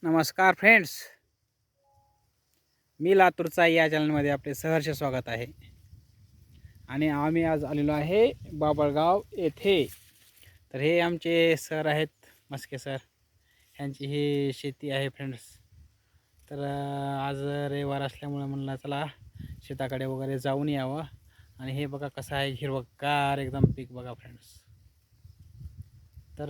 नमस्कार फ्रेंड्स, मी लातूरचा या चॅनलमध्ये आपले सहर्ष स्वागत आहे. आणि आम्ही आज आलेलो आहे बाबळगाव येथे. तर हे आमचे सर आहेत, मस्के सर. ह्यांची ही शेती आहे फ्रेंड्स. तर आज रविवार असल्यामुळे म्हणलं चला शेताकडे वगैरे जाऊन यावं. आणि हे बघा कसं आहे, हिरवगार एकदम पीक बघा फ्रेंड्स. तर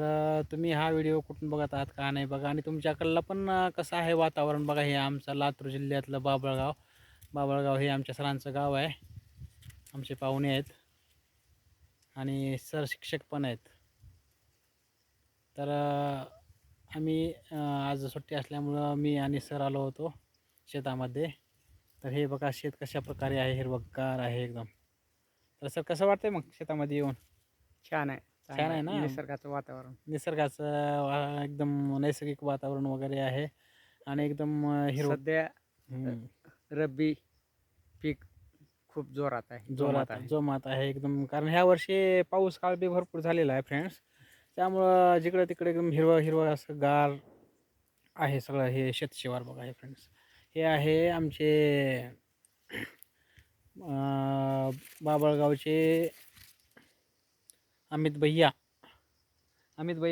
तुम्ही हा व्हिडिओ कुठून बघत आहात का नाही बघा, आणि तुमच्याकडलं पण कसं आहे वातावरण बघा. हे आमचं लातूर जिल्ह्यातलं बाबळगाव हे आमच्या सरांचं गाव आहे. आमचे पाहुणे आहेत आणि सर शिक्षक पण आहेत. तर आम्ही आज सुट्टी असल्यामुळं मी आणि सर आलो होतो शेतामध्ये. तर हे बघा शेत कशा प्रकारे आहे, हिरवगार आहे एकदम. तर सर कसं वाटतंय मग शेतामध्ये येऊन? छान आहे, छान चांगलं आहे आहे. ना? निसर्गाचं वातावरण. निसर्गाचं एकदम नैसर्गिक वातावरण वगैरे आहे आणि एकदम हिरवं. सध्या अ, हं. रब्बी पीक खूप जोरात आहे, जोमात आहे. जोमात आहे एकदम. कारण ह्या वर्षी पाऊस काळ बी भरपूर झालेला आहे फ्रेंड्स. त्यामुळं जिकडं तिकडे एकदम हिरवं हिरवं असं गार आहे सगळं. हे शेतशिवार बघा हे फ्रेंड्स. हे आहे आमचे बाबळगावचे अमित भैया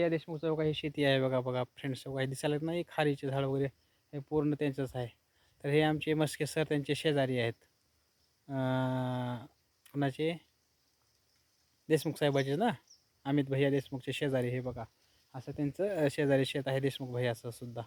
देशमुखचं बघा. ही शेती आहे बघा बघा फ्रेंड्स. बघा हे दिसायला नाही, खारीचे झाड वगैरे हे पूर्ण त्यांचंच आहे. तर हे आमचे मस्के सर त्यांचे शेजारी आहेत. कुणाचे? देशमुख साहेबाचे ना, अमित भैया देशमुखचे शेजारी. हे बघा असं त्यांचं शेजारी शेत आहे देशमुख भैयाचं सुद्धा.